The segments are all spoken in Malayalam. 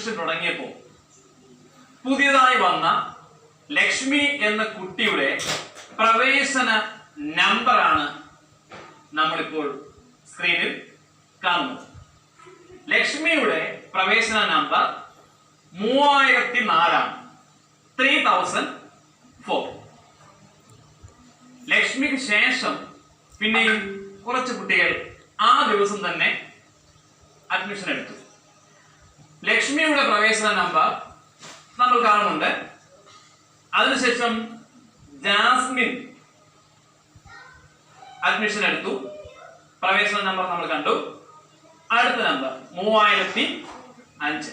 അഡ്മിഷൻ തുടങ്ങിയപ്പോൾ പുതിയതായി വന്ന ലക്ഷ്മി എന്ന കുട്ടിയുടെ പ്രവേശന നമ്പറാണ് നമ്മളിപ്പോൾ സ്ക്രീനിൽ കാണുന്നത്. ലക്ഷ്മിയുടെ പ്രവേശന നമ്പർ 3004 3004. ലക്ഷ്മിക്ക് ശേഷം പിന്നെയും കുറച്ച് കുട്ടികൾ ആ ദിവസം തന്നെ അഡ്മിഷൻ എടുത്തു. ലക്ഷ്മിയുടെ പ്രവേശന നമ്പർ നമ്മൾ കാണുന്നുണ്ട്. അതിനുശേഷം ജാസ്മിൻ അഡ്മിഷൻ എടുത്തു. പ്രവേശന നമ്പർ നമ്മൾ കണ്ടു. അടുത്ത നമ്പർ 3005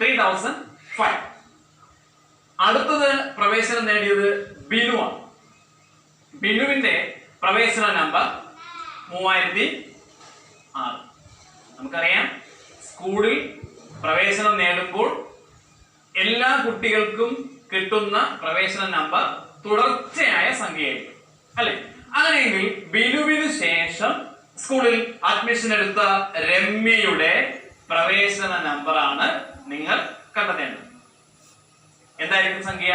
3005. അടുത്തത് പ്രവേശനം നേടിയത് ബിനുവാണ്. ബിനുവിന്റെ പ്രവേശന നമ്പർ 3006. നമുക്കറിയാം, സ്കൂളിൽ പ്രവേശനം നേടുമ്പോൾ എല്ലാ കുട്ടികൾക്കും കിട്ടുന്ന പ്രവേശന നമ്പർ തുടർച്ചയായ സംഖ്യയായിരിക്കും, അല്ലെ? അങ്ങനെയെങ്കിൽ ബിനുവിന് ശേഷം സ്കൂളിൽ അഡ്മിഷൻ എടുത്ത രമ്യയുടെ പ്രവേശന നമ്പറാണ് നിങ്ങൾ കണ്ടെത്തേണ്ടത്. എന്തായിരിക്കും സംഖ്യ?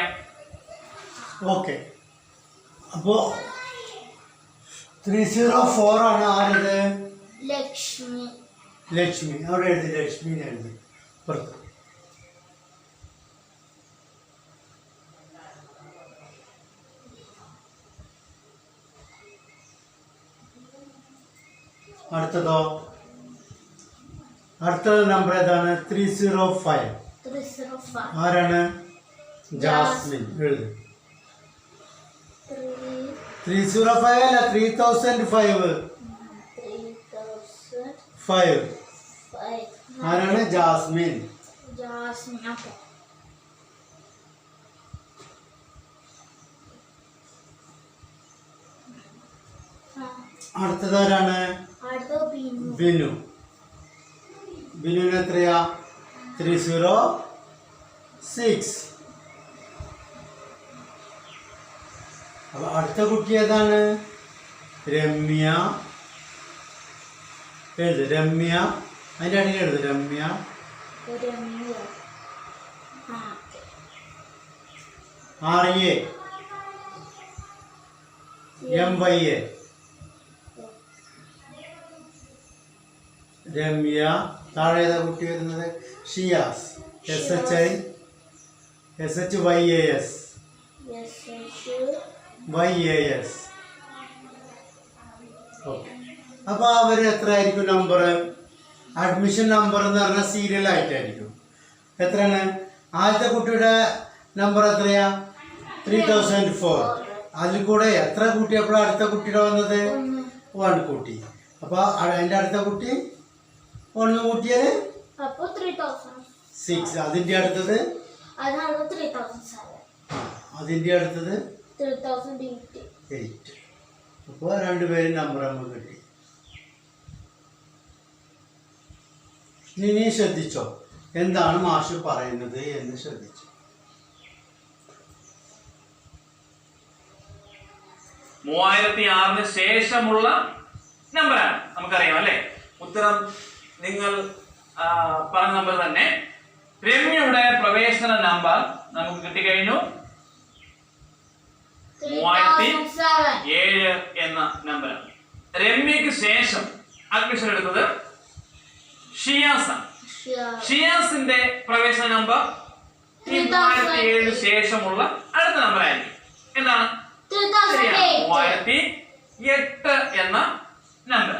ഓക്കെ, അപ്പോ 304 ആണ്. ആരത്? ലക്ഷ്മി. ലക്ഷ്മി. അവിടെ എഴുതി, ലക്ഷ്മിനെ എഴുതി പുറത്ത്. അടുത്തതോ? അടുത്തത് നമ്പർ ഏതാണ്? 305. ആരാണ്? ജാസ്മിൻ. എഴുതി. 305 അല്ല, 3005. 5. ആരാണ്? ജാസ്മിൻ. അടുത്തതാരാണ്? ബിനു. ബിനുവിന് എത്രയാ? 306. അപ്പൊ അടുത്ത കുട്ടി ഏതാണ്? രമ്യ. എഴുത്, രമ്യ. അതിന്റെ അടിയിൽ എഴുത്, രമ്യ. RA MYA. രമ്യ. താഴെ ഏതാ കുട്ടി വരുന്നത്? ഷിയാസ്. SHYAS. ഓക്കെ. അപ്പൊ അവര് എത്ര ആയിരിക്കും നമ്പർ? അഡ്മിഷൻ നമ്പർ എന്ന് പറഞ്ഞാൽ സീരിയൽ ആയിട്ടായിരിക്കും. എത്രയാണ്? ആദ്യത്തെ കുട്ടിയുടെ നമ്പർ എത്രയാ? 3004. അതിൽ കൂടെ എത്ര കൂട്ടിയപ്പോഴാണ് അടുത്ത കുട്ടിയുടെ വന്നത്? 1 കൂട്ടി. അപ്പൊ അതിന്റെ അടുത്ത കുട്ടി 1 കൂട്ടിയാല് 6. അതിന്റെ അടുത്തത് അതിന്റെ അടുത്തത് 8. അപ്പൊ രണ്ടുപേരും നമ്പർ നമുക്ക് കിട്ടി. ഇനി ശ്രദ്ധിച്ചോ, എന്താണ് മാഷ് പറയുന്നത് എന്ന് ശ്രദ്ധിച്ചു. 3006 ശേഷമുള്ള നമ്പറാണ്. നമുക്കറിയാം, അല്ലെ? ഉത്തരം നിങ്ങൾ പറഞ്ഞ നമ്പർ തന്നെ. രമ്യയുടെ പ്രവേശന നമ്പർ നമുക്ക് കിട്ടിക്കഴിഞ്ഞു. 3007 എന്ന നമ്പറാണ്. രമ്യക്ക് ശേഷം അഡ്മിഷൻ എടുത്തത് ഷിയാസാണ്. ഷിയാസിന്റെ പ്രവേശന നമ്പർ 3007 ശേഷമുള്ള അടുത്ത നമ്പർ ആയിരിക്കും. എന്താണ്? 3008 എന്ന നമ്പർ.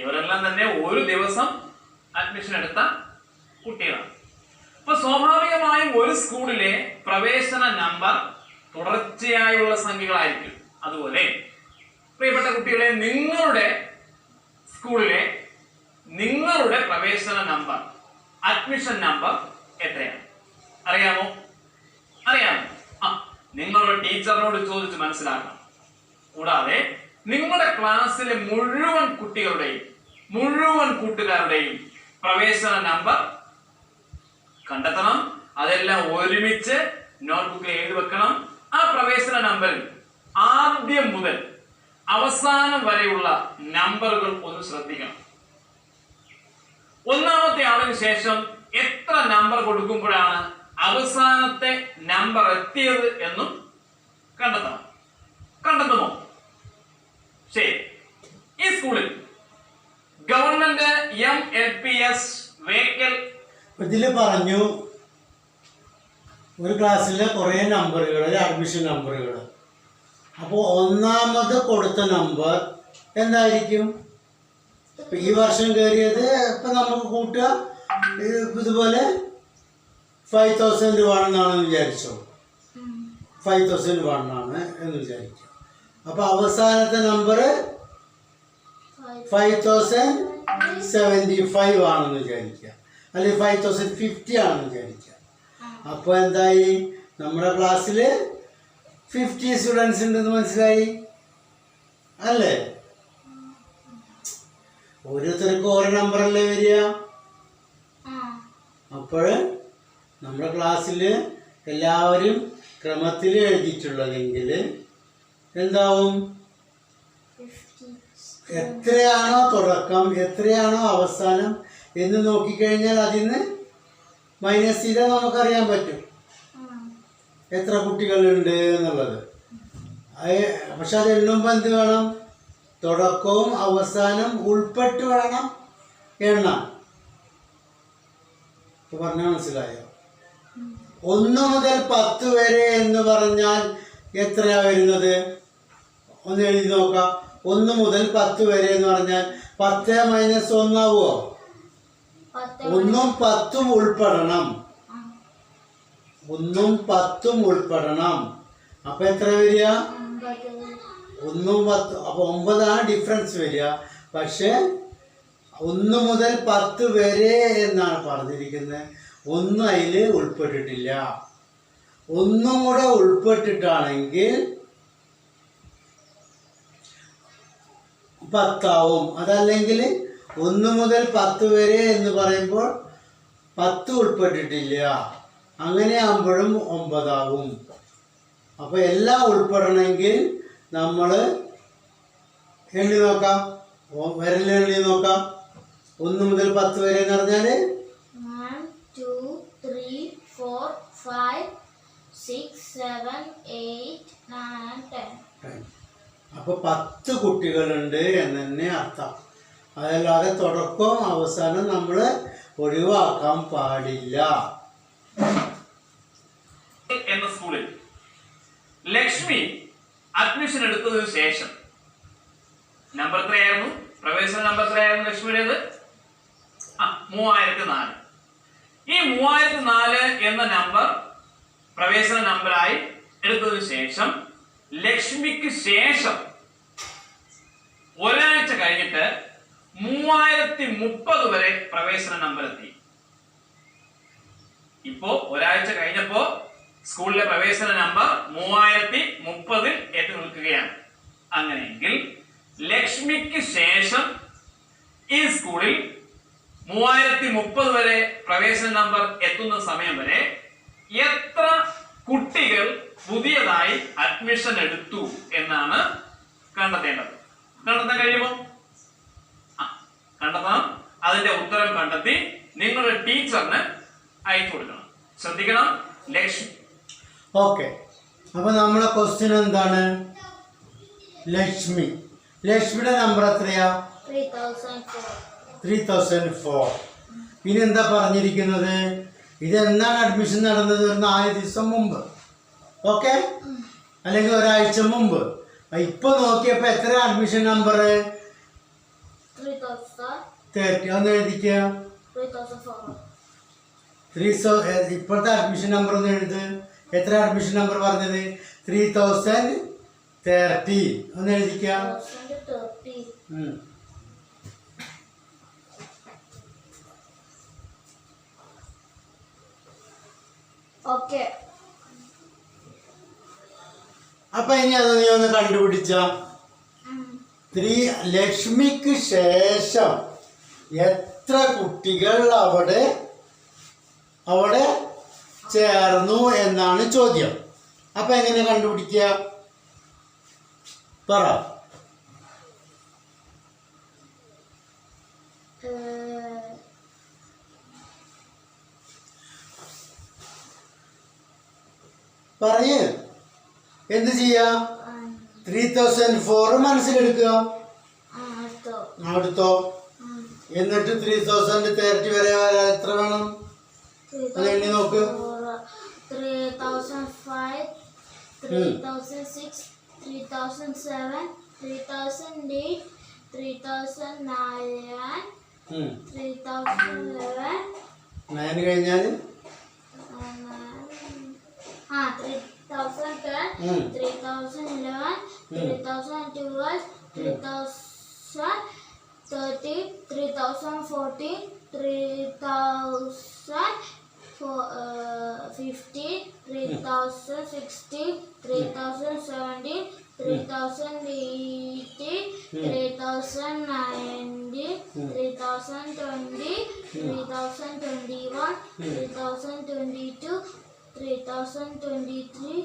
ഇവരെല്ലാം തന്നെ ഒരു ദിവസം അഡ്മിഷൻ എടുത്ത കുട്ടികളാണ്. അപ്പൊ സ്വാഭാവികമായും ഒരു സ്കൂളിലെ പ്രവേശന നമ്പർ തുടർച്ചയായുള്ള സംഖ്യകളായിരിക്കും. അതുപോലെ പ്രിയപ്പെട്ട കുട്ടികളെ, നിങ്ങളുടെ സ്കൂളിലെ നിങ്ങളുടെ പ്രവേശന നമ്പർ, അഡ്മിഷൻ നമ്പർ എത്രയാണ്? അറിയാമോ? നിങ്ങളുടെ ടീച്ചറിനോട് ചോദിച്ച് മനസ്സിലാക്കണം. കൂടാതെ നിങ്ങളുടെ ക്ലാസ്സിലെ മുഴുവൻ കുട്ടികളുടെയും മുഴുവൻ കൂട്ടുകാരുടെയും പ്രവേശന നമ്പർ കണ്ടെത്തണം. അതെല്ലാം ഒരുമിച്ച് നോട്ട്ബുക്കിൽ എഴുതി വെക്കണം. ആ പ്രവേശന നമ്പറിൽ ആദ്യം മുതൽ അവസാനം വരെയുള്ള നമ്പറുകൾ ഒന്ന് ശ്രദ്ധിക്കണം. ഒന്നാമത്തെ ആളിന് ശേഷം എത്ര നമ്പർ കൊടുക്കുമ്പോഴാണ് അവസാനത്തെ നമ്പർ എത്തിയത് എന്നും കണ്ടെത്തുമോ? ശരി. ഈ സ്കൂളിൽ ഗവൺമെന്റ് MLPS വേക്കൽ ഇതിൽ പറഞ്ഞു ഒരു ക്ലാസ്സിലെ കുറേ നമ്പറുകൾ, അഡ്മിഷൻ നമ്പറുകൾ. അപ്പോൾ ഒന്നാമത് കൊടുത്ത നമ്പർ എന്തായിരിക്കും? ഇപ്പം ഈ വർഷം കയറിയത് ഇപ്പം നമുക്ക് കൂട്ടുക ഇതുപോലെ 5001 എന്നാണെന്ന് വിചാരിച്ചോ. 5001 ആണ് എന്ന് വിചാരിക്കും. അപ്പോൾ അവസാനത്തെ നമ്പർ 5075 ആണെന്ന് വിചാരിക്കുക, അല്ലെങ്കിൽ 5050 ആണെന്ന് വിചാരിക്കുക. അപ്പോൾ എന്തായി? നമ്മുടെ ക്ലാസ്സിൽ 50 സ്റ്റുഡൻസ് ഉണ്ടെന്ന് മനസ്സിലായി അല്ലേ? ഓരോരുത്തർക്കും ഓരോ നമ്പറല്ലേ വരിക. അപ്പോൾ നമ്മുടെ ക്ലാസ്സിൽ എല്ലാവരും ക്രമത്തിൽ എഴുതിയിട്ടുള്ളതെങ്കിൽ എന്താവും? എത്രയാണോ തുടക്കം, എത്രയാണോ അവസാനം എന്ന് നോക്കിക്കഴിഞ്ഞാൽ അതിന് മൈനസ് ചെയ്താൽ നമുക്കറിയാൻ പറ്റും എത്ര കുട്ടികളുണ്ട് എന്നുള്ളത്. പക്ഷെ അത് എണ്ണുമ്പോൾ എന്ത് വേണം? തുടക്കവും അവസാനം ഉൾപ്പെട്ട് വേണം എണ്ണാൻ. പറഞ്ഞാൽ മനസ്സിലായോ? 1 മുതൽ 10 വരെ എന്ന് പറഞ്ഞാൽ എത്രയാ വരുന്നത്? ഒന്ന് എഴുതി നോക്കാം. 1 മുതൽ 10 വരെ എന്ന് പറഞ്ഞാൽ 10 - 1 ആവുമോ? 1ഉം 10ഉം ഉൾപ്പെടണം. 1ഉം 10ഉം ഉൾപ്പെടണം. അപ്പൊ എത്ര വരിക? 1ഉം 10. അപ്പൊ 9 ഡിഫറൻസ് വരിക. പക്ഷെ 1 മുതൽ 10 വരെ എന്നാണ് പറഞ്ഞിരിക്കുന്നത്. 1 അതിൽ ഉൾപ്പെട്ടിട്ടില്ല. 1ഉം കൂടെ ഉൾപ്പെട്ടിട്ടാണെങ്കിൽ 10 ആവും. അതല്ലെങ്കിൽ 1 മുതൽ 10 വരെ എന്ന് പറയുമ്പോൾ 10 ഉൾപ്പെട്ടിട്ടില്ല. അങ്ങനെ ആകുമ്പോഴും 9 ആവും. അപ്പോൾ എല്ലാം ഉൾപ്പെടണമെങ്കിൽ നമ്മൾ എണ്ണി നോക്കാം. വിരലെണ്ണി നോക്കാം. 1 മുതൽ 10 വരെ എന്ന് പറഞ്ഞാൽ 1 2 3 4 5 6 7 8 9 10. അപ്പോൾ 10 കുട്ടികളുണ്ട് എന്ന് തന്നെ അർത്ഥം. അതല്ലാതെ തുടക്കവും അവസാനം നമ്മൾ ഒഴിവാക്കാൻ പാടില്ല. എന്ന സ്കൂളിൽ ലക്ഷ്മി അഡ്മിഷൻ എടുത്തതിനു ശേഷം നമ്പർ എത്രയായിരുന്നു? പ്രവേശന നമ്പർ എത്രയായിരുന്നു ലക്ഷ്മിയുടേത്? 3004. ഈ 3004 എന്ന നമ്പർ പ്രവേശന നമ്പറായി എടുത്തതിനു ശേഷം ലക്ഷ്മിക്ക് ശേഷം ഒരാഴ്ച കഴിഞ്ഞിട്ട് 3030 വരെ പ്രവേശന നമ്പർ എത്തി. ഇപ്പോ ഒരാഴ്ച കഴിഞ്ഞപ്പോ സ്കൂളിലെ പ്രവേശന നമ്പർ 3030 എത്തി നിൽക്കുകയാണ്. അങ്ങനെയെങ്കിൽ ലക്ഷ്മിക്ക് ശേഷം ഈ സ്കൂളിൽ 3030 വരെ പ്രവേശന നമ്പർ എത്തുന്ന സമയം വരെ എത്ര കുട്ടികൾ പുതിയതായി അഡ്മിഷൻ എടുത്തു എന്നാണ് കണ്ടെത്തേണ്ടത്. കണ്ടെത്താൻ കഴിയുമോ? കണ്ടെത്താം. അതിന്റെ ഉത്തരം കണ്ടെത്തി നിങ്ങളുടെ ടീച്ചറിന് അയച്ചു കൊടുക്കണം. ശ്രദ്ധിക്കണം. ലക്ഷ്മി. ഓക്കെ. അപ്പൊ നമ്മളെ ക്വസ്റ്റ്യൻ എന്താണ്? ലക്ഷ്മിയുടെ നമ്പർ എത്രയാ? 3004. ഇനി എന്താ പറഞ്ഞിരിക്കുന്നത്? ഇതെന്താണ് അഡ്മിഷൻ നടന്നത്? ഒരു 4 ദിവസം മുമ്പ്. ഓക്കെ, അല്ലെങ്കിൽ ഒരാഴ്ച മുമ്പ്. ഇപ്പൊ നോക്കിയപ്പോ എത്ര അഡ്മിഷൻ നമ്പർ? 30. ഒന്ന് എഴുതിക്കുക. 3004. ഇപ്പോഴത്തെ അഡ്മിഷൻ നമ്പർ ഒന്ന് എഴുത്. എത്ര അഡ്മിഷൻ നമ്പർ പറഞ്ഞത്? 3030. ഒന്ന് എഴുതിക്കുക. ഓക്കെ. അപ്പൊ ഇനി അത് നീ ഒന്ന് കണ്ടുപിടിച്ച. ലക്ഷ്മിക്ക് ശേഷം എത്ര കുട്ടികൾ അവിടെ ചേർന്നു എന്നാണ് ചോദ്യം. അപ്പൊ എങ്ങനെ കണ്ടുപിടിക്കുക? പറ. പറയ്. എന്ത് ചെയ്യാ? 3004 മനസ്സിലെടുക്കുക. അടുത്തോ? എന്നിട്ട് 3030 വരെ എത്ര വേണം? അത് എണ്ണി നോക്ക്. 3005, 3006, 3007, 3008, 3009, 3011. 9 കഴിഞ്ഞാൽ 3010, 3011, 3012, 3013, 3014, 3015, 3016, 3017, 3018, 3019, 3020, 3021, 3022, 3023,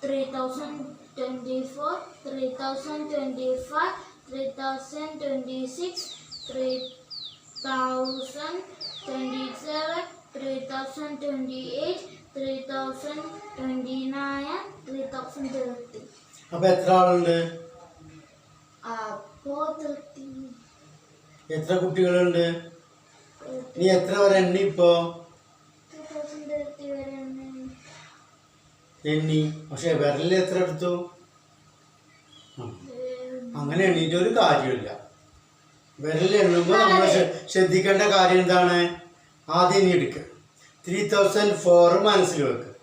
3024, 3025, 3026, 3027, 3028, 3029, 3030. അപ്പൊ എത്ര ആളുണ്ട്? അപ്പോ 30. എത്ര കുട്ടികളുണ്ട്? നീ എത്ര വരെ എണ്ണി ഇപ്പോ? 3030 വരെ എണ്ണി. പക്ഷെ വിരലിൽ എത്ര എടുത്തു? അങ്ങനെ എണ്ണീറ്റ് ഒരു കാര്യമില്ല. വിരലിൽ എണ്ണുമ്പോൾ നമ്മൾ ശ്രദ്ധിക്കേണ്ട കാര്യം എന്താണ്? ആദ്യം നീ എടുക്കുക. 3004 മനസ്സിൽ വെക്കുക.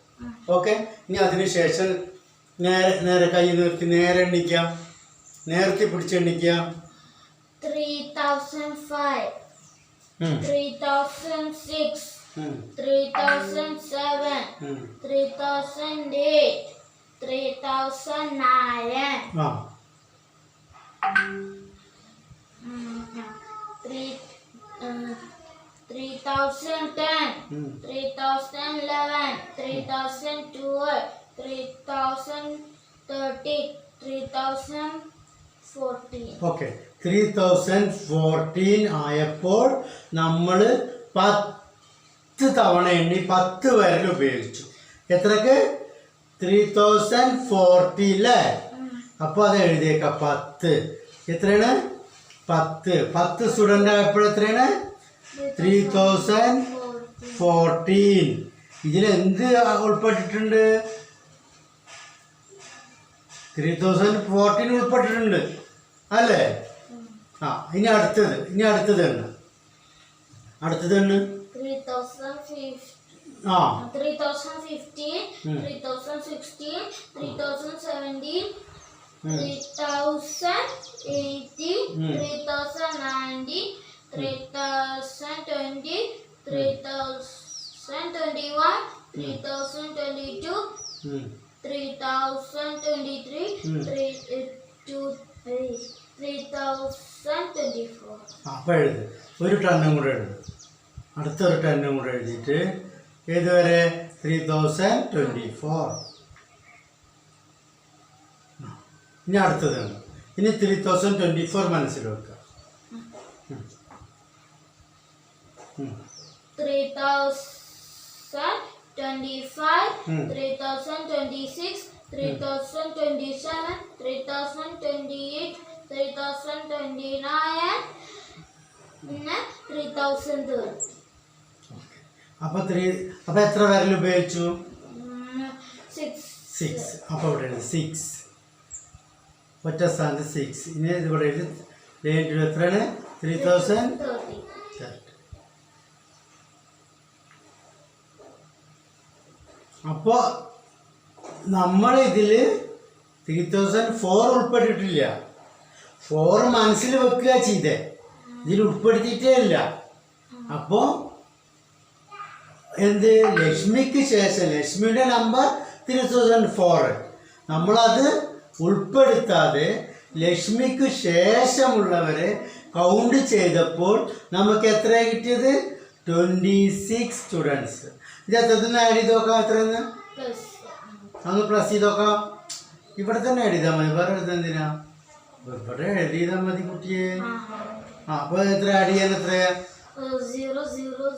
ഓക്കെ. ഇനി അതിനുശേഷം നേരെ കൈ നിർത്തി നേരെ എണ്ണിക്കാം. നേരത്തെ പിടിച്ചെണ്ണിക്കാം. 3005, 3006, 3007, 3008, 3009, 3010, 3011, 3012, 3013, 3014. ഓക്കെ. 3014 ആയപ്പോൾ നമ്മൾ 10 തവണ എണ്ണി 10 വിരൽ ഉപയോഗിച്ചു. എത്രക്ക്? 3014 അല്ലേ? അപ്പോൾ അത് എഴുതിയേക്കാം 10. എത്രയാണ്? 10 സ്റ്റുഡൻ്റ് ആയപ്പോൾ എത്രയാണ്? 3014. ഇതിലെന്ത് ഉൾപ്പെട്ടിട്ടുണ്ട്? 3014 ഉൾപ്പെട്ടിട്ടുണ്ട് അല്ലേ? ഇനി അടുത്തത് എണ്ണ. അടുത്തത് എണ്ണ. 3015, 3016, 3017, 3018, 3019, 3020, 3021, 3022, 3023, 3024. അപ്പോൾ എഴുത്. ഒരു ടണ്ണും കൂടെ എഴുത്. അടുത്തൊരു ടണ്ണും കൂടെ എഴുതിയിട്ട് ഏതുവരെ? 3024. ഇനി അടുത്തതാണ്. ഇനി 3024 മനസ്സിൽ വെക്കുക. 3025, 3026, 3027, 3028, 3029, പിന്നെ 3030. അപ്പോൾ എത്ര വിരൽ ഉപയോഗിച്ചു? 6. അപ്പോൾ ഇവിടെ എഴുതി 6. ഒറ്റ സ്ഥാനത്ത് 6. ഇനി ഇവിടെ എഴുതി എത്രയാണ്? 3030. അപ്പോൾ നമ്മൾ ഇതിൽ 3004 ഉൾപ്പെട്ടിട്ടില്ല. 4 മനസ്സിൽ വെക്കുക ചെയ്തേ. ഇതിൽ ഉൾപ്പെടുത്തിയിട്ടേ ഇല്ല. അപ്പോൾ എന്ത്? ലക്ഷ്മിക്ക് ശേഷം ലക്ഷ്മിയുടെ നമ്പർ 3004. നമ്മളത് ഉൾപ്പെടുത്താതെ ലക്ഷ്മിക്ക് ശേഷമുള്ളവരെ കൗണ്ട് ചെയ്തപ്പോൾ നമുക്ക് എത്ര കിട്ടിയത്? 26 സ്റ്റുഡൻസ്. ഇത് എത്രത്തിന് ആഡ് ചെയ്ത് നോക്കാം? എത്രയെന്ന് അന്ന് പ്ലസ് ചെയ്ത് നോക്കാം. ഇവിടെ തന്നെ എഴുതിയാൽ മതി. വേറെ എഴുതാൻ എന്തിനാ? ഇവിടെ എഴുതിയാൽ മതി കുട്ടിയെ. അപ്പോൾ എത്ര ആഡ് ചെയ്യാൻ എത്രയാ? 0 0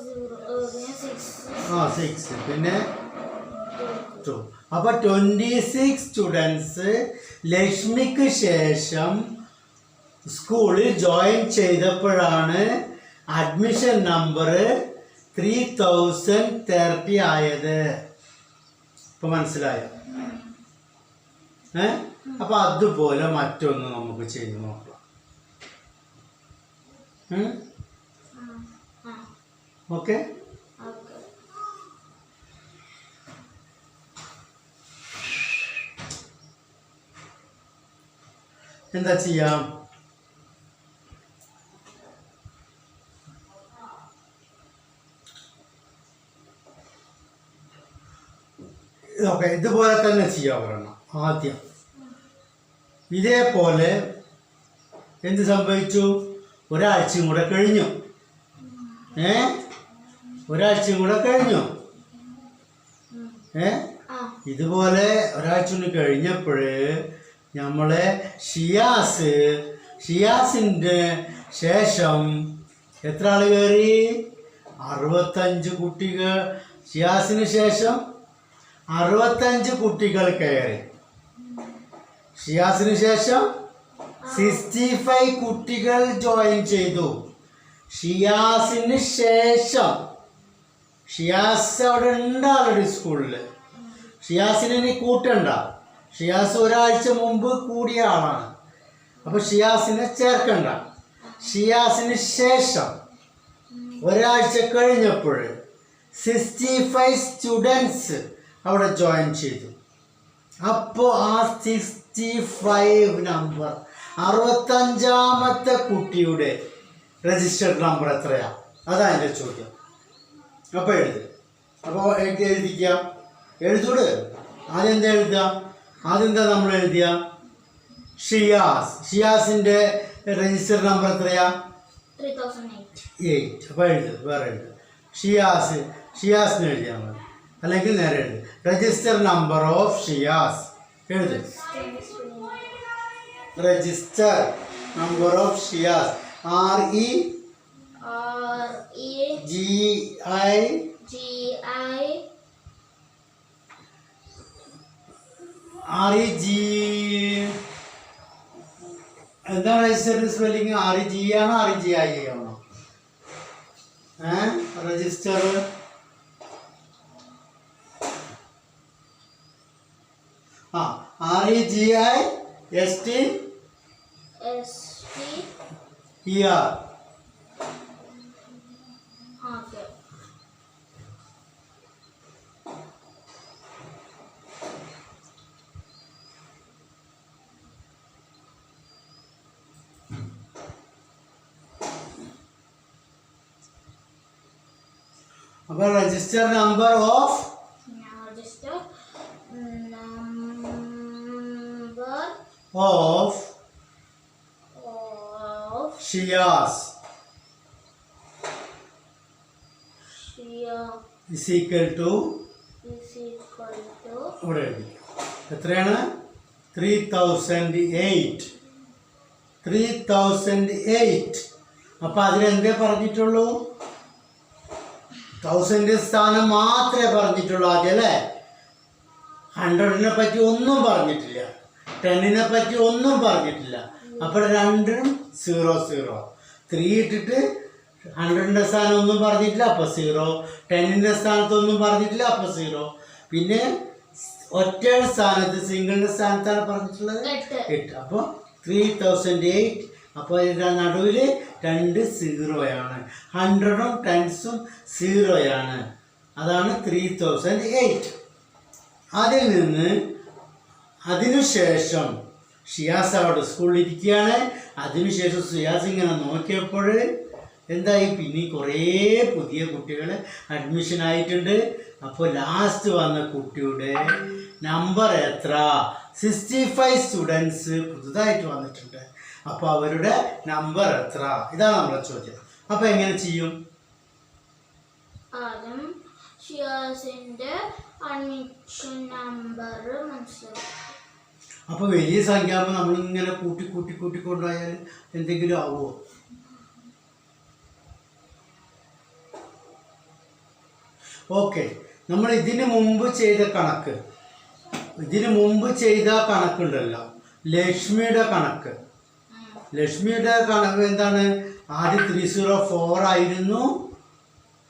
0 6 6 പിന്നെ 2. അപ്പോൾ 26 സ്റ്റുഡൻസ് ലക്ഷ്മിക്ക് ശേഷം സ്കൂളിൽ ജോയിൻ ചെയ്തപ്പോഴാണ് അഡ്മിഷൻ നമ്പർ 3030 ആയത്. ഇപ്പൊ മനസ്സിലായോ? അപ്പൊ അതുപോലെ മറ്റൊന്ന് നമുക്ക് ചെയ്ത് നോക്കാം. ഓക്കെ, എന്താ ചെയ്യാം? ഓക്കെ, ഇതുപോലെ തന്നെ ചെയ്യാൻ പറയണം. ആദ്യം ഇതേപോലെ എന്ത് സംഭവിച്ചു? ഒരാഴ്ചയും കൂടെ കഴിഞ്ഞു. ഒരാഴ്ചയും കൂടെ കഴിഞ്ഞു. ഇതുപോലെ ഒരാഴ്ച കൊണ്ട് കഴിഞ്ഞപ്പോൾ നമ്മളെ ഷിയാസിൻ്റെ ശേഷം എത്ര ആൾ കയറി? 65 കുട്ടികൾ. ഷിയാസിന് ശേഷം 65 കുട്ടികൾ കയറി. ഷിയാസിന് ശേഷം 65 കുട്ടികൾ ജോയിൻ ചെയ്തു. ഷിയാസിന് ശേഷം ഷിയാസ് അവിടെ ഉണ്ട് ആൾറെഡി സ്കൂളിൽ. ഷിയാസിനെ ഇനി കൂട്ടണ്ട. ഷിയാസ് ഒരാഴ്ച മുമ്പ് കൂടിയ ആളാണ്. അപ്പോൾ ഷിയാസിനെ ചേർക്കണ്ട. ഷിയാസിന് ശേഷം ഒരാഴ്ച കഴിഞ്ഞപ്പോൾ 65 സ്റ്റുഡൻസ് അവിടെ ജോയിൻ ചെയ്തു. അപ്പോൾ ആ 65 നമ്പർ 65ാമത്തെ കുട്ടിയുടെ രജിസ്റ്റർഡ് നമ്പർ എത്രയാ? അതാണ് എൻ്റെ ചോദ്യം. അപ്പോൾ അപ്പോൾ എഴുതിക്കാം. എഴുതൂട്. ആദ്യം എന്താ എഴുതുക? ആദ്യം നമ്മൾ എഴുതിയ ഷിയാസിൻ്റെ രജിസ്റ്റർ നമ്പർ എത്രയാ? 3008. അപ്പോൾ വേറെ എഴുതുക. ഷിയാസിന് എഴുതിയാൽ മതി. അല്ലെങ്കിൽ നേരെ എഴുതുക. രജിസ്റ്റർ നമ്പർ ഓഫ് ഷിയാസ് എഴുതുക. രജിസ്റ്റർ നമ്പർ ഓഫ് ഷിയാസ് എന്താണ് രജിസ്റ്ററിന്റെ സ്പെല്ലിങ്? REG ആണോ REGI ആണോ? Register REGISTER. അപ്പോൾ register number of Shiyas is equal to ഇവിടെ എത്രയാണ്? 3008. അപ്പം അതിലെന്തേ പറഞ്ഞിട്ടുള്ളൂ? 1000 സ്ഥാനം മാത്രമേ പറഞ്ഞിട്ടുള്ളൂ ആദ്യം, അല്ലേ? 100നെ പറ്റി ഒന്നും പറഞ്ഞിട്ടില്ല. 10നെ പറ്റി ഒന്നും പറഞ്ഞിട്ടില്ല. അപ്പോൾ രണ്ടും 0 3 ഇട്ടിട്ട് 100ന്റെ സ്ഥാനം ഒന്നും പറഞ്ഞിട്ടില്ല, അപ്പോൾ 0. 10ന്റെ സ്ഥാനത്തൊന്നും പറഞ്ഞിട്ടില്ല, അപ്പോൾ 0. പിന്നെ ഒറ്റ സ്ഥാനത്ത് സിംഗിളിന്റെ സ്ഥാനത്താണ് പറഞ്ഞിട്ടുള്ളത് 8. അപ്പോൾ 3008. അപ്പോൾ നടുവിൽ 2 0 100ഉം 10ഉം 0. അതാണ് 3008. അതിൽ നിന്ന് അതിനുശേഷം ഷിയാസ് അവിടെ സ്കൂളിൽ ഇരിക്കുകയാണ്. അതിനുശേഷം ഷിയാസ് ഇങ്ങനെ നോക്കിയപ്പോൾ എന്തായി? പിന്നെ കുറേ പുതിയ കുട്ടികൾ അഡ്മിഷൻ ആയിട്ടുണ്ട്. അപ്പോൾ ലാസ്റ്റ് വന്ന കുട്ടിയുടെ നമ്പർ എത്ര? 65 സ്റ്റുഡൻസ് പുതുതായിട്ട് വന്നിട്ടുണ്ട്. അപ്പോൾ അവരുടെ നമ്പർ എത്ര? ഇതാണ് നമ്മുടെ ചോദ്യം. അപ്പോൾ എങ്ങനെ ചെയ്യും? ആദ്യം ഷിയാസിന്റെ അഡ്മിഷൻ നമ്പർ മനസ്സിലാക്കും. അപ്പോൾ വലിയ സംഖ്യ ആകുമ്പോൾ നമ്മളിങ്ങനെ കൂട്ടി കൊണ്ടുപോയാൽ എന്തെങ്കിലും ആവുമോ? ഓക്കെ, നമ്മൾ ഇതിന് മുമ്പ് ചെയ്ത കണക്ക്, ഇതിന് മുമ്പ് ചെയ്ത കണക്കുണ്ടല്ലോ, ലക്ഷ്മിയുടെ കണക്ക്. ലക്ഷ്മിയുടെ കണക്ക് എന്താണ്? ആദ്യം 304 ആയിരുന്നു,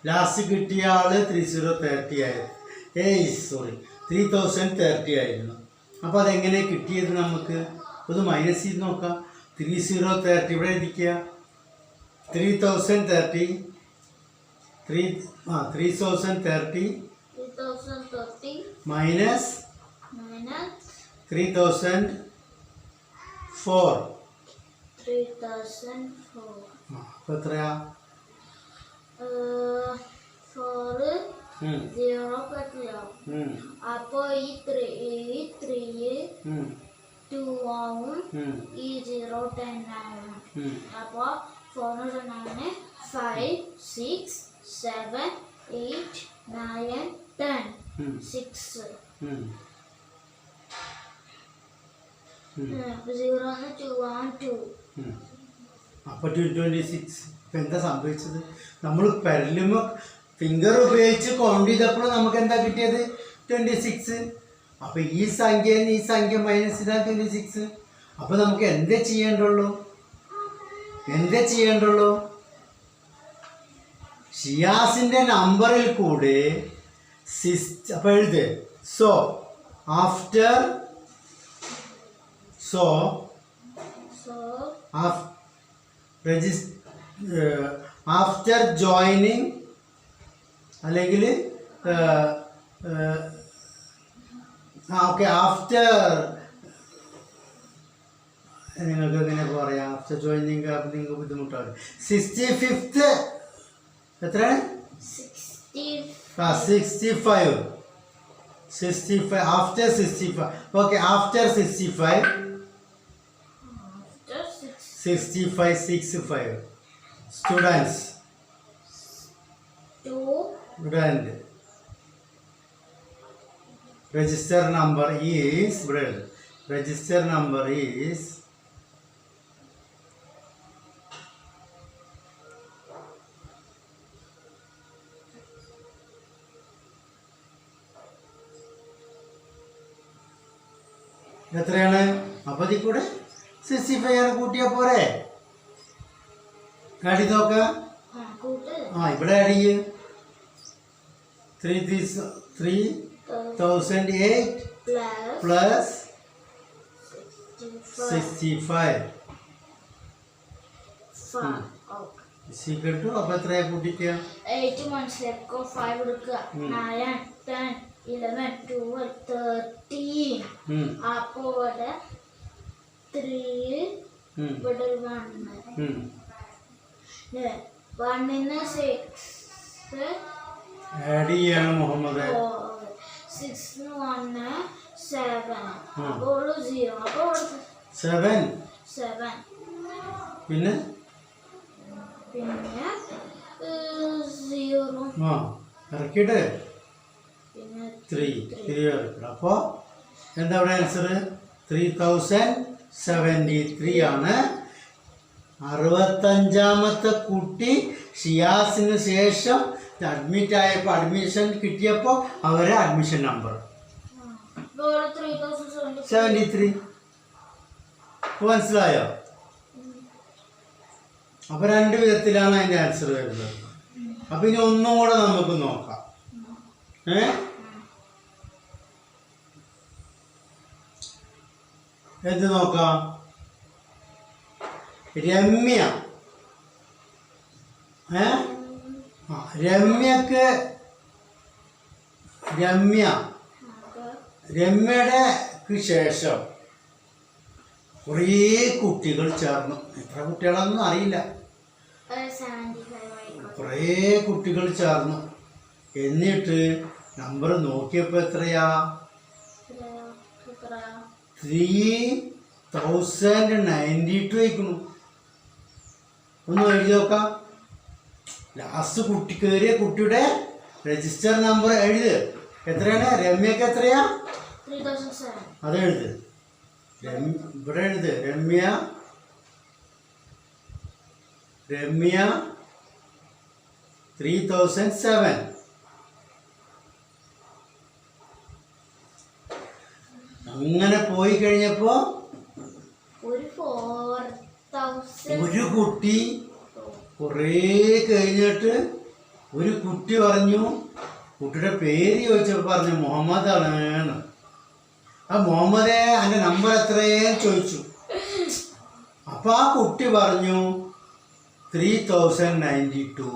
ലാസ്റ്റ് കിട്ടിയ ആള് 3030 ആയിരുന്നു. 3030 ആയിരുന്നു. അപ്പോൾ അതെങ്ങനെ കിട്ടിയത് നമുക്ക്? ഒന്ന് മൈനസ് ചെയ്ത് നോക്കാം. 3030 ഇവിടെ എഴുതിക്കുക. 3030 3030 മൈനസ് 3004. അപ്പോൾ എത്രയാ? 0 പറ്റില്ലാവും. അപ്പൊ ഈ 3 2 ആവും, ഈ 0 10 ആവും. അപ്പൊ 4 9 5 6 7 8 9 10 6 0 2 ആവും 2. അപ്പോൾ 226. ഇപ്പം എന്താ സംഭവിച്ചത്? നമ്മൾ പെരലുമ ഫിംഗർ ഉപയോഗിച്ച് കൗണ്ട് ചെയ്തപ്പോൾ നമുക്ക് എന്താ കിട്ടിയത്? 26. അപ്പോൾ ഈ സംഖ്യയിൽ നിന്ന് ഈ സംഖ്യ മൈനസ് ചെയ്താൽ 26. അപ്പോൾ നമുക്ക് എന്തേ ചെയ്യേണ്ടുള്ളൂ? ഷിയാസിൻ്റെ നമ്പറിൽ കൂടെ അപ്പോൾ എഴുത്. ആഫ്റ്റർ ജോയിനിങ് അല്ലെങ്കിൽ ഓക്കെ, ആഫ്റ്റർ നിങ്ങൾക്ക് എങ്ങനെ പറയാം? ആഫ്റ്റർ ജോയിനിങ് നിങ്ങൾക്ക് ബുദ്ധിമുട്ടാണ്. 65th എത്രയാണ്? 65. After 65. Okay, after 65 65 students. Register number is എത്രയാണ്? അപ്പോൾ ഇതിൽ കൂടെ 65 കൂട്ടിയാ പോരെ? അടി നോക്കാം. ഇവിടെ അടിയ് 3008 പ്ലസ് 65 അപ്പോൾ എത്രയാ കൂട്ടിക്കുക? 8 മനസ്സിലാക്കോ. 5 എടുക്കുക. 9 10 11 12 13. അപ്പൊ ഇവിടെ 3 ഇവിടെ 1 6 ആഡ് ചെയ്യാണ് മുഹമ്മദ്. 6 1 7 അപ്പോൾ 0. അപ്പോൾ 7 പിന്നെ 0 ഇറക്കിയിട്ട് 3 അപ്പോൾ എന്താ ഇവിടെ ആൻസർ? 3073 ആണ്. 65ാമത്തെ കുട്ടി ഷിയാസിന് ശേഷം അഡ്മിറ്റ് ആയപ്പോൾ, അഡ്മിഷൻ കിട്ടിയപ്പോൾ അവരെ അഡ്മിഷൻ നമ്പർ 73. മനസ്സിലായോ? അപ്പോൾ 2 വിധത്തിലാണ് അതിൻ്റെ ആൻസർ വരുന്നത്. അപ്പം ഇനി ഒന്നും കൂടെ നമുക്ക് നോക്കാം. എന്ത് നോക്കാം? രമ്യയുടെ ശേഷം കുറേ കുട്ടികൾ ചേർന്നു. എത്ര കുട്ടികളൊന്നും അറിയില്ല. കുറേ കുട്ടികൾ ചേർന്നു. എന്നിട്ട് നമ്പർ നോക്കിയപ്പോൾ എത്രയാ? 3092 വയ്ക്കുന്നു. ഒന്ന് എഴുതി നോക്കാം. ലാസ്റ്റ് കുട്ടി കയറിയ കുട്ടിയുടെ രജിസ്റ്റർ നമ്പർ എഴുത്. എത്രയാണ്? രമ്യക്ക് എത്രയാ? 3007. അതെഴുത്. ഇവിടെ എഴുത്. രമ്യ 3007. അങ്ങനെ പോയി കഴിഞ്ഞപ്പോ ഒരു 4000. ഒരു കുട്ടി കുറേ കഴിഞ്ഞിട്ട് ഒരു കുട്ടി പറഞ്ഞു, കുട്ടിയുടെ പേര് ചോദിച്ചപ്പോൾ പറഞ്ഞു മുഹമ്മദ് ആണ്. ആ മുഹമ്മദേ എൻ്റെ നമ്പർ എത്രയേ ചോദിച്ചു. അപ്പൊ ആ കുട്ടി പറഞ്ഞു 3092.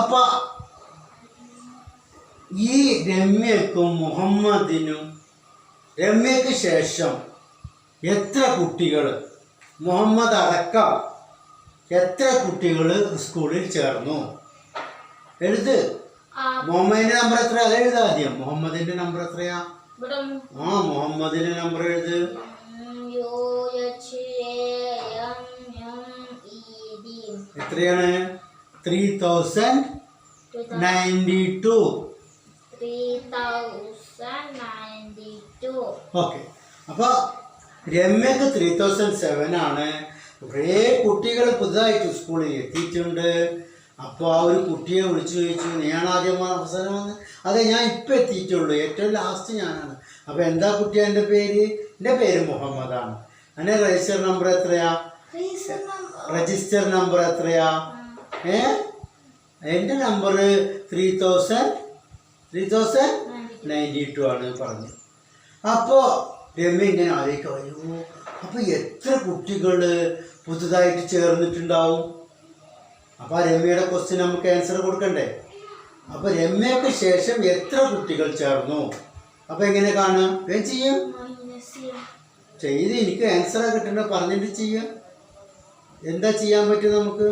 അപ്പൊ ഈ രമ്യക്കും മുഹമ്മദിനും രമ്യക്ക് ശേഷം എത്ര കുട്ടികൾ, മുഹമ്മദ് അടക്കം എത്ര കുട്ടികൾ സ്കൂളിൽ ചേർന്നു? എഴുത്. മുഹമ്മദിന്റെ നമ്പർ എത്രയാ? അത് എഴുതാ ആദ്യം. മുഹമ്മദിന്റെ നമ്പർ എത്രയാ? ആ മുഹമ്മദിന്റെ നമ്പർ എഴുത്. എത്രയാണ്? 3092. ഓക്കെ. അപ്പൊ രമ്യക്ക് 3007 ആണ്. കുറേ കുട്ടികൾ പുതുതായിട്ട് സ്കൂളിൽ എത്തിയിട്ടുണ്ട്. അപ്പോൾ ആ ഒരു കുട്ടിയെ വിളിച്ചു ചോദിച്ചു, നീയാണ് ആദ്യം അവസാനം വന്ന്? അതെ, ഞാൻ ഇപ്പം എത്തിയിട്ടുള്ളൂ, ഏറ്റവും ലാസ്റ്റ് ഞാനാണ്. അപ്പോൾ എന്താ കുട്ടിയാ എൻ്റെ പേര്? എൻ്റെ പേര് മുഹമ്മദാണ്. എൻ്റെ രജിസ്റ്റർ നമ്പർ എത്രയാ? രജിസ്റ്റർ നമ്പർ എത്രയാ? എൻ്റെ നമ്പർ 3092 ആണ് പറഞ്ഞു. അപ്പോൾ രമ്യ ഇങ്ങനെ ആലോചിക്കും, അയ്യോ അപ്പോൾ എത്ര കുട്ടികൾ പുതുതായിട്ട് ചേർന്നിട്ടുണ്ടാവും? അപ്പോൾ ആ രമ്യയുടെ ക്വസ്റ്റ്യൻ നമുക്ക് ആൻസർ കൊടുക്കണ്ടേ? അപ്പോൾ രമ്യക്ക് ശേഷം എത്ര കുട്ടികൾ ചേർന്നു? അപ്പോൾ എങ്ങനെ കാണുക? വേഗം ചെയ്യും ചെയ്ത് എനിക്ക് ആൻസറാ കിട്ടണ്ട, പറഞ്ഞിട്ട് ചെയ്യാം. എന്താ ചെയ്യാൻ പറ്റും നമുക്ക്?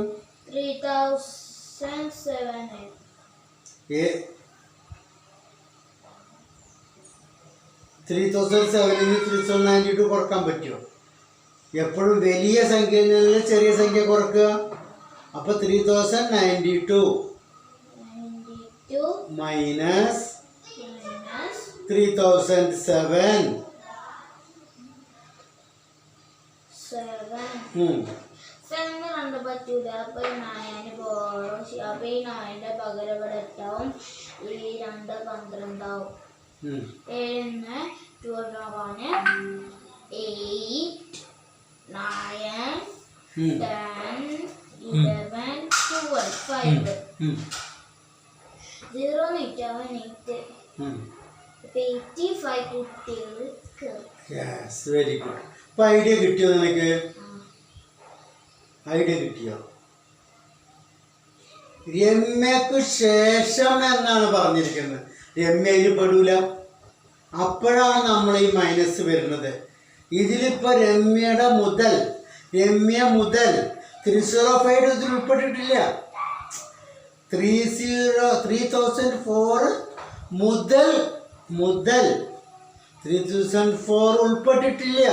3007 3092 കുറക്കാൻ പറ്റുമോ? എപ്പോഴും വലിയ സംഖ്യയിൽ നിന്ന് ചെറിയ സംഖ്യ കുറക്കുക. അപ്പോൾ 3092 മൈനസ് 3007. കണ്ടു പറ്റൂല. അപ്പൊ 9 പോളും. അപ്പൊ ഈ 9ന്റെ പകരം ഇവിടെ 8 ആവും. ഈ 2 12 ആവും. 7 12 ആവാന് 8 9 10 11 12 5 0 നീറ്റാവാൻ 8. 85 കുട്ടികൾ. Very good. അപ്പൊ ഐഡിയ കിട്ടിയോ നിനക്ക്? ഐഡിയ കിട്ടിയോ? രമ്യക്ക് ശേഷം എന്നാണ് പറഞ്ഞിരിക്കുന്നത്. രമ്യയിൽ പെടൂല. അപ്പോഴാണ് നമ്മൾ ഈ മൈനസ് വരുന്നത്. ഇതിലിപ്പോ രമ്യ മുതൽ 305 ഇതിൽ ഉൾപ്പെട്ടിട്ടില്ല. 3004 മുതൽ 3004 ഉൾപ്പെട്ടിട്ടില്ല.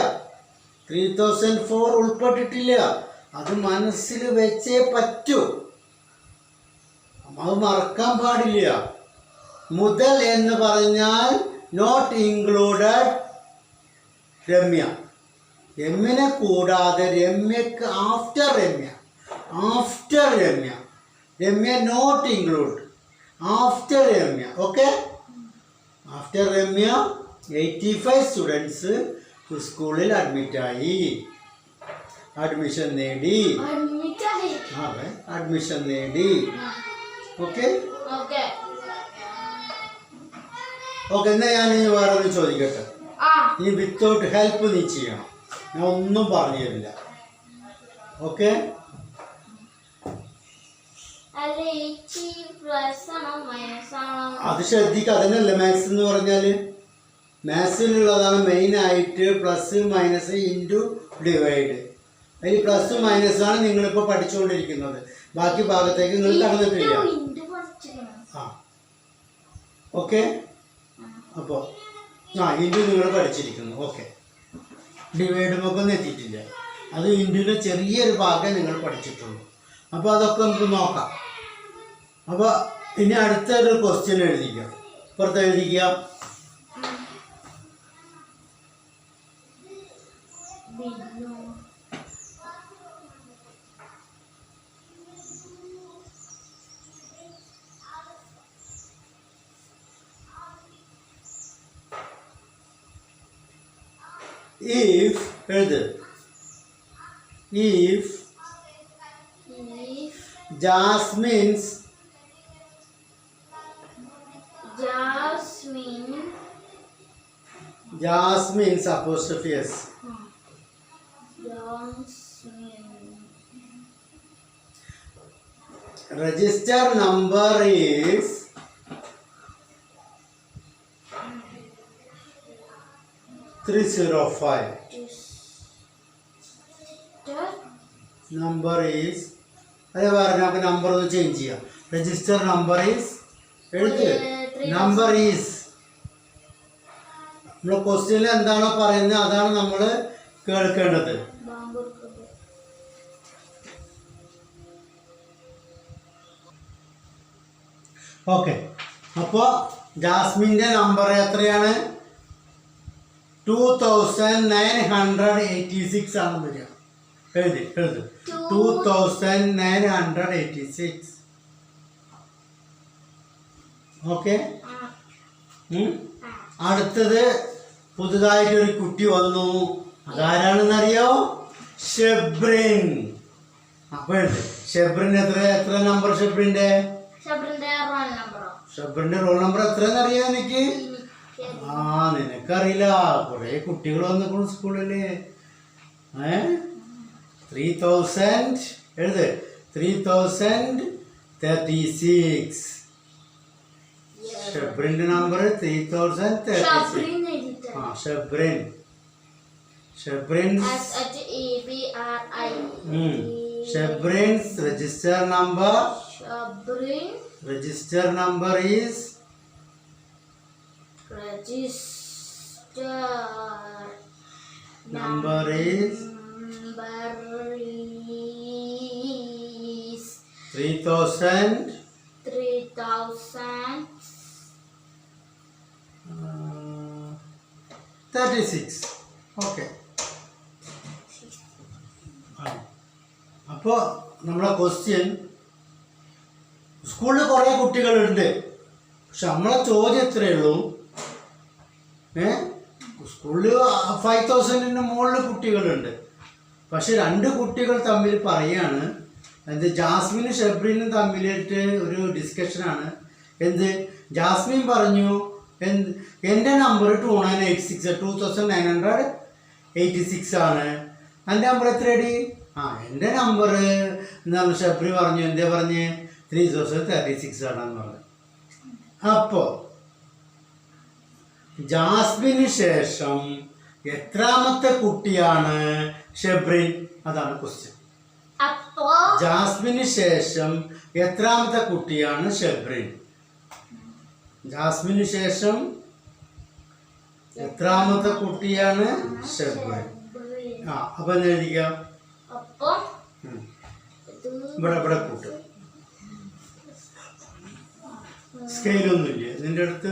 3004 ഉൾപ്പെട്ടിട്ടില്ല. അത് മനസ്സിൽ വെച്ചേ പറ്റൂ. അത് മറക്കാൻ പാടില്ല. മുതൽ എന്ന് പറഞ്ഞാൽ നോട്ട് ഇൻക്ലൂഡഡ് രമ്യ. രമ്യനെ കൂടാതെ രമ്യക്ക് after Ramya not include after Ramya. Okay. After Ramya 85 students സ്കൂളിൽ അഡ്മിറ്റായി, അഡ്മിഷൻ നേടി. അഡ്മിഷൻ നേടി. Okay okay. എന്നാ ഞാൻ വേറെ ഒന്ന് ചോദിക്കട്ടെ. ഇനി വിത്തൗട്ട് ഹെൽപ്പ് നീ ചെയ്യണം. ഞാൻ ഒന്നും പറഞ്ഞു തരില്ല. ഓക്കെ. അത് ശ്രദ്ധിക്കുക. അതിനല്ല മാത്സ് എന്ന് പറഞ്ഞാല്. മാത്സിലുള്ളതാണ് മെയിനായിട്ട് പ്ലസ് മൈനസ് ഇൻറ്റു ഡിവൈഡ്. അതിൽ പ്ലസ് മൈനസ് ആണ് നിങ്ങളിപ്പോൾ പഠിച്ചുകൊണ്ടിരിക്കുന്നത്. ബാക്കി ഭാഗത്തേക്ക് നിങ്ങൾ കടന്നിട്ടില്ല. ആ ഓക്കെ. അപ്പോൾ ഇൻറ്റു നിങ്ങൾ പഠിച്ചിരിക്കുന്നു. ഓക്കെ. ഡിവൈഡുമൊക്കെ ഒന്നും എത്തിയിട്ടില്ല. അത് ഇൻറ്റുവിൻ്റെ ചെറിയൊരു ഭാഗം നിങ്ങൾ പഠിച്ചിട്ടുള്ളൂ. അപ്പോൾ അതൊക്കെ നമുക്ക് നോക്കാം. അപ്പോൾ ഇനി അടുത്തൊരു ക്വസ്റ്റ്യൻ എഴുതിക്കാം. പുറത്ത് എഴുതിക്കുക. if എഴുത് if if Jasmine's apostrophe s Jasmine register number is 305. Number is അതേ പറഞ്ഞ നമുക്ക് നമ്പർ ഒന്ന് ചേഞ്ച് ചെയ്യാം. രജിസ്റ്റർ നമ്പർ ഈസ് എഴുതി നമ്പർ ഈസ് നമ്മൾ ക്വസ്റ്റ്യനിൽ എന്താണോ പറയുന്നത് അതാണ് നമ്മൾ കേൾക്കേണ്ടത്. ഓക്കെ, അപ്പോൾ ജാസ്മിൻ്റെ നമ്പർ എത്രയാണ്? 2986 ആണ് വരിക. എഴുതി 2986. ഓക്കെ, അടുത്തത് പുതുതായിട്ടൊരു കുട്ടി വന്നു. അതാരാണെന്നറിയോ? ഷെബ്രിൻ. അപ്പൊ എഴുതി ഷെബ്രിൻ എത്ര നമ്പർ? ഷെബ്രിന്റെ റോൾ നമ്പർ എത്രയെന്നറിയോ എനിക്ക്? നിനക്കറിയില്ല, കുറെ കുട്ടികൾ വന്നിക്കണു സ്കൂളില്. 3000 എഴുത് 3036. ഷെബ്രിന്റെ number 3036. Shebrin Shebrin's register number is number is 3036. Okay, അപ്പോൾ നമ്മളെ ക്വസ്റ്റ്യൻ സ്കൂളിൽ കുറേ കുട്ടികളുണ്ട്, പക്ഷെ നമ്മളെ ചോദ്യം എത്രയേ ഉള്ളൂ? സ്കൂളിൽ 5000 മുകളിൽ കുട്ടികളുണ്ട്, പക്ഷെ രണ്ട് കുട്ടികൾ തമ്മിൽ പറയാണ് എന്ത്? ജാസ്മിനും ഷെബ്രിനും തമ്മിലിട്ട് ഒരു ഡിസ്കഷനാണ്. എന്ത്? ജാസ്മിൻ പറഞ്ഞു എൻ്റെ നമ്പർ 2986 ആണ്. എൻ്റെ നമ്പർ എത്രയടി? എൻ്റെ നമ്പർ എന്താണ്? ഷെബ്രി പറഞ്ഞു എന്തേ പറഞ്ഞ് 3036 ആണെന്ന് പറഞ്ഞു. അപ്പോൾ ജാസ്മിന് ശേഷം എത്രാമത്തെ കുട്ടിയാണ് ഷെബ്രിൻ? അതാണ് ക്വസ്റ്റ്യൻ. ജാസ്മിന് ശേഷം എത്രാമത്തെ കുട്ടിയാണ് ഷെബ്രിൻ? ജാസ്മിന് ശേഷം എത്രാമത്തെ കുട്ടിയാണ് ഷെബ്രിൻ? അപ്പൊ എഴുതിക്കാം. ഇവിടെ കൂട്ട്. സ്കെയിലൊന്നുമില്ലേ നിന്റെ അടുത്ത്?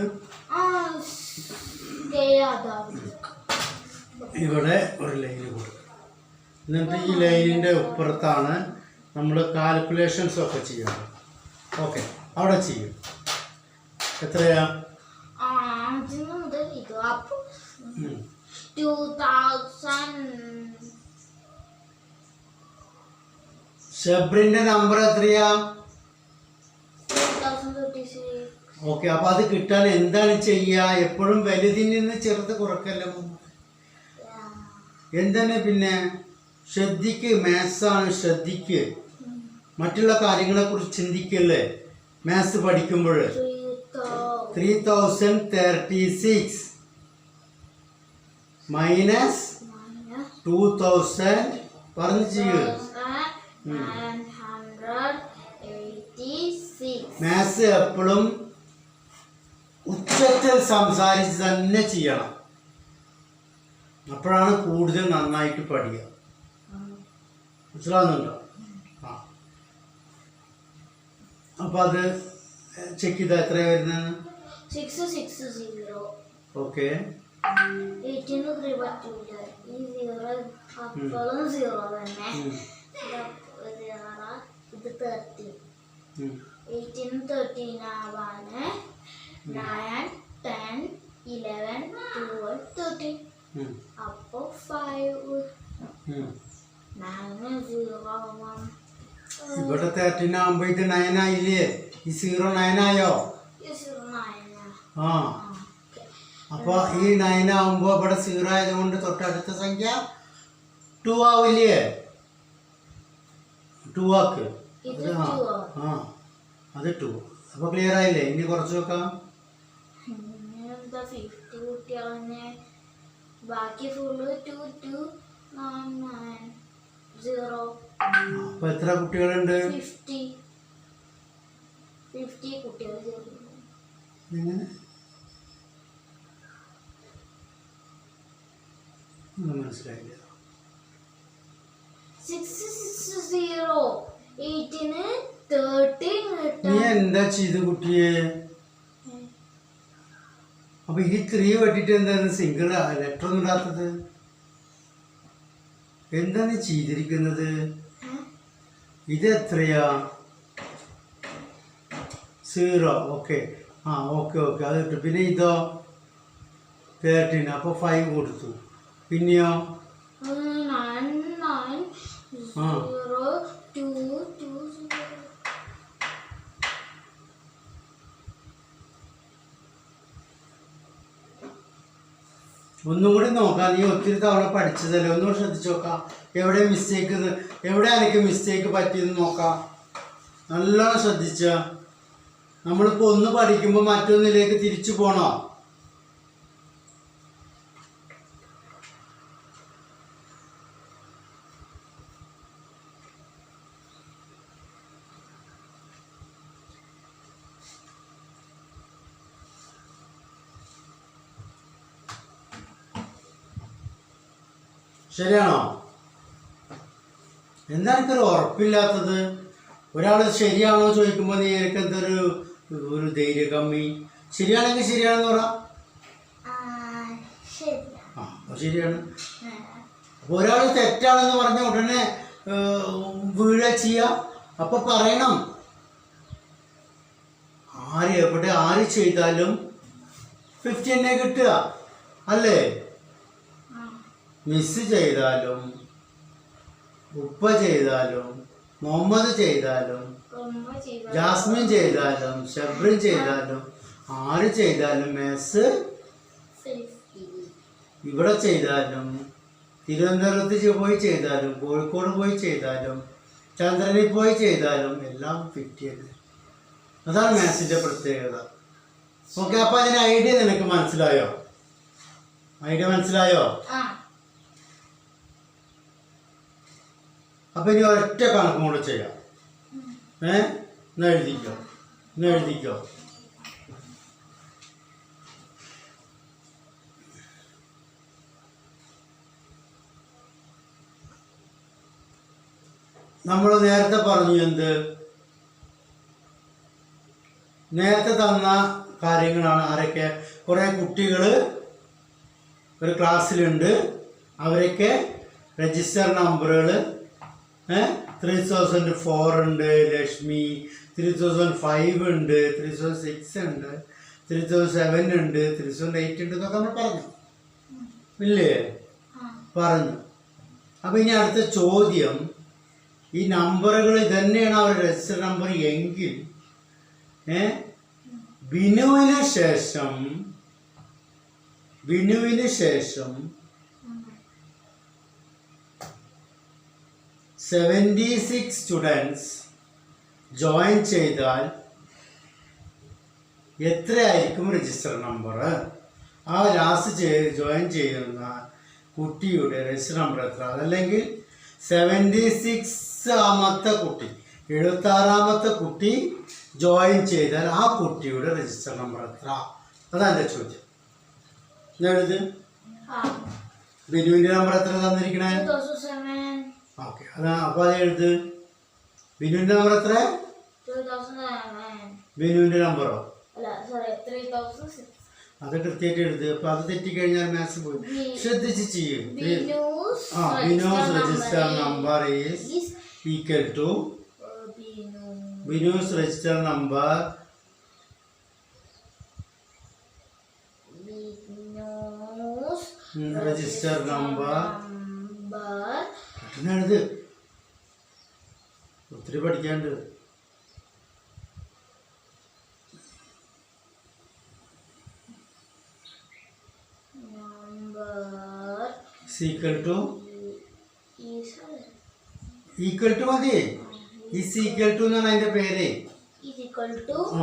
ഇവിടെ ഒരു ലൈൻ കൊടുക്കും. എന്നിട്ട് ഈ ലൈനിൻ്റെ അപ്പുറത്താണ് നമ്മൾ കാൽക്കുലേഷൻസ് ഒക്കെ ചെയ്യണം. ഓക്കെ, അവിടെ ചെയ്യും. എത്രയാ? ഷെബ്രിന്റെ നമ്പർ എത്രയാ? ഓക്കെ, അപ്പൊ അത് കിട്ടാൻ എന്താണ് ചെയ്യുക? എപ്പോഴും വലുതിൽ നിന്ന് ചെറുത് കുറക്കല്ല. എന്താണ് പിന്നെ? ശ്രദ്ധിക്ക്, മാത്സാണ്, ശ്രദ്ധിക്ക്. മറ്റുള്ള കാര്യങ്ങളെ കുറിച്ച് ചിന്തിക്കല്ലേ മാത്സ് പഠിക്കുമ്പോൾ. 3036 മൈനസ് 2000 പറഞ്ഞു ചെയ്യൂ. മാത്സ് എപ്പോഴും ഉച്ചത്തിൽ സംസാരിച്ച് തന്നെ ചെയ്യണം. അപ്പോഴാണ് കൂടുതൽ നന്നായിട്ട് പഠിക്കുക. മനസ്സിലാവുന്നുണ്ടോ? അപ്പൊ അത് ചെക്ക് ചെയ്താൽ എത്രയാ വരുന്നത്? 660. ഓക്കെ, 18 പറ്റൂല. ഈ 0 അപ്പോഴും 0 തന്നെ. ഇത് 13. 18 13 ആവാന് 9 10 11 12 13. അപ്പൊ 5 ഉം. 9 0 1 ഇവിടെ 13 ആകുമ്പോ ഇത് 9 ആയില്ലേ? ഈ 0 9 ആയോ? 9. ആ അപ്പൊ ഈ 9 ആവുമ്പോ ഇവിടെ 0 ആയതുകൊണ്ട് തൊട്ടടുത്ത സംഖ്യ 2 ആവില്ലേ? 2 ആക്ക്. ഇത് അത് ആ 2 ആ അത് 2. അപ്പൊ ക്ലിയർ ആയില്ലേ? ഇനി കുറച്ച് വെക്കാം. എന്താ 50 കുട്ടികളെ ബാക്കി ഫുള്ള് 2 2 9 9 0 അപ്പൊ എത്ര കുട്ടികളുണ്ട്? 50 കുട്ടികൾ ചേർന്നു. എങ്ങനെ? ഒന്നും മനസ്സിലായില്ല. 6 6 0 8 13 നീ കിട്ടാൻ എന്താ ചെയ്ത് കുട്ടിയെ? അപ്പൊ ഈ 3 വെട്ടിട്ട് എന്താണ് സിംഗിൾ ലെറ്റർ ഒന്നും ഇടാത്തത്? എന്താ നീ ചെയ്തിരിക്കുന്നത്? ഇത് എത്രയാ? 0. ഓക്കെ. ആ ഓക്കെ ഓക്കെ അത് കിട്ടും. പിന്നെ ഇതോ 13. അപ്പോൾ 5 കൊടുത്തു. പിന്നെയോ 9 9 ആ 0 2 2 0. ഒന്നും കൂടി നോക്കാം. നീ ഒത്തിരി തവണ പഠിച്ചതല്ലേ, ഒന്നുകൂടി ശ്രദ്ധിച്ചു നോക്കാം. എവിടെ മിസ്റ്റേക്ക്, എവിടെ എനിക്ക് മിസ്റ്റേക്ക് പറ്റിയെന്ന് നോക്കാം. നല്ലോണം ശ്രദ്ധിച്ച. നമ്മളിപ്പോൾ ഒന്ന് പഠിക്കുമ്പോൾ മറ്റൊന്നിലേക്ക് തിരിച്ചു പോണോ? ശരിയാണോ? എന്താ എനിക്കൊരു ഉറപ്പില്ലാത്തത്? ഒരാൾ ശരിയാണോ ചോദിക്കുമ്പോൾ നീ എനിക്ക് എന്തൊരു ഒരു ധൈര്യ കമ്മി? ശരിയാണെങ്കിൽ ശരിയാണെന്ന് പറ. ശരിയാ. ആ അപ്പോൾ ശരിയാണ്. അപ്പോൾ ഒരാൾ തെറ്റാണെന്ന് പറഞ്ഞ ഉടനെ വീഴുക ചെയ്യുക. അപ്പോൾ പറയണം, എവിടെ ആര് ചെയ്താലും 50 തന്നെ കിട്ടുക അല്ലേ? മിസ് ചെയ്താലും ഉപ്പ ചെയ്താലും മുഹമ്മദ് ചെയ്താലും ജാസ്മിൻ ചെയ്താലും ഷബ്രിൻ ചെയ്താലും ആര് ചെയ്താലും മെസ്സ് ഇവിടെ ചെയ്താലും തിരുവനന്തപുരത്ത് പോയി ചെയ്താലും കോഴിക്കോട് പോയി ചെയ്താലും ചന്ദ്രനിൽ പോയി ചെയ്താലും എല്ലാം 50 തന്നെ. അതാണ് മാത്സിൻ്റെ പ്രത്യേകത. ഓക്കെ. അപ്പോൾ അതിന് ഐഡിയ നിനക്ക് മനസ്സിലായോ? ഐഡിയ മനസ്സിലായോ? അപ്പം ഇനി ഒരൊറ്റ കണക്കും കൂടെ ചെയ്യാം. എഴുതിക്കോ. നമ്മൾ നേരത്തെ പറഞ്ഞു എന്ത്? നേരത്തെ തന്ന കാര്യങ്ങളാണ്. ആരൊക്കെ? കുറേ കുട്ടികൾ ഒരു ക്ലാസ്സിലുണ്ട്. അവരൊക്കെ രജിസ്റ്റർ നമ്പറുകൾ 3004 ഉണ്ട്, ലക്ഷ്മി 3005 ഉണ്ട്, 3006 ഉണ്ട്, 3007 ഉണ്ട്, 3008 ഉണ്ട് എന്നൊക്കെ നമ്മൾ പറഞ്ഞു ഇല്ലേ? പറഞ്ഞു. അപ്പം ഇനി അടുത്ത ചോദ്യം, ഈ നമ്പറുകൾ ഇതന്നെയാണ് അവരുടെ രജിസ്റ്റർ നമ്പർ എങ്കിൽ ബിനുവിന് ശേഷം 76 സ്റ്റുഡൻസ് ജോയിൻ ചെയ്താൽ എത്രയായിരിക്കും രജിസ്റ്റർ നമ്പർ? ആ ലാസ്റ്റ് ജോയിൻ ചെയ്യുന്ന കുട്ടിയുടെ രജിസ്റ്റർ നമ്പർ എത്ര? അതല്ലെങ്കിൽ 76ാമത്തെ കുട്ടി, 76ാമത്തെ കുട്ടി ജോയിൻ ചെയ്താൽ ആ കുട്ടിയുടെ രജിസ്റ്റർ നമ്പർ എത്ര? അതാണ് എൻ്റെ ചോദ്യം. എഴുത്. ബിനുവിൻ്റെ നമ്പർ എത്ര തന്നിരിക്കണേ? ഓക്കെ. അതാ. അപ്പോൾ അത് എഴുത്. ബിനുവിൻ്റെ നമ്പർ എത്ര? ബിനുവിൻ്റെ നമ്പറോ? അത് കൃത്യമായിട്ട് എഴുത്. അപ്പോൾ അത് തെറ്റിക്കഴിഞ്ഞാൽ മാത്സ് പോയി. ശ്രദ്ധിച്ച് ചെയ്യും. Bino's register number is equal to Bino's register number register number number എഴുത്. ഒത്തിരി പഠിക്കാണ്ട്. Number equal to is equal to മതി. ഈസ് ഈക്വൽ ടു എന്നാണ് അതിന്റെ പേര്. ഈക്വൽ ടു ആ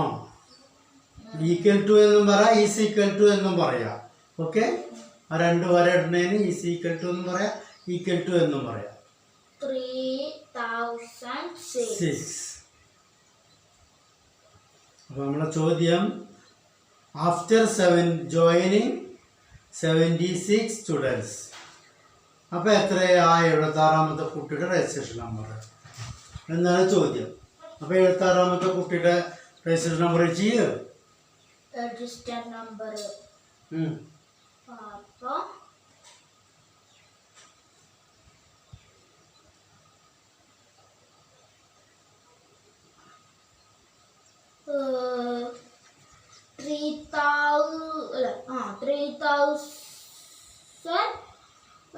ഈക്വൽ ടു എന്നും പറയാം, ഈസ് ഈക്വൽ ടു എന്നും പറയാം. ഓക്കെ, ആ രണ്ട് വര ഇടുന്നതിന് ഈസ് ഈക്വൽ ടു എന്നും പറയാം, ഈക്വൽ ടു എന്നും പറയാം. 3006. അപ്പോൾ നമ്മളെ ചോദ്യം ആഫ്റ്റർ ജോയിനിങ് 76 സ്റ്റുഡൻസ്. അപ്പോൾ എത്രയാ 76ാമത്തെ കുട്ടിയുടെ രജിസ്ട്രേഷൻ നമ്പർ എന്നാണ് ചോദ്യം. അപ്പോൾ 76ാമത്തെ കുട്ടിയുടെ രജിസ്ട്രേഷൻ നമ്പർ ചെയ്യുക. രജിസ്റ്റർ നമ്പർ പാപ്പ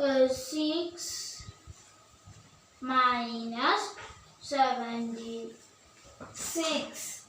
3006 minus 76.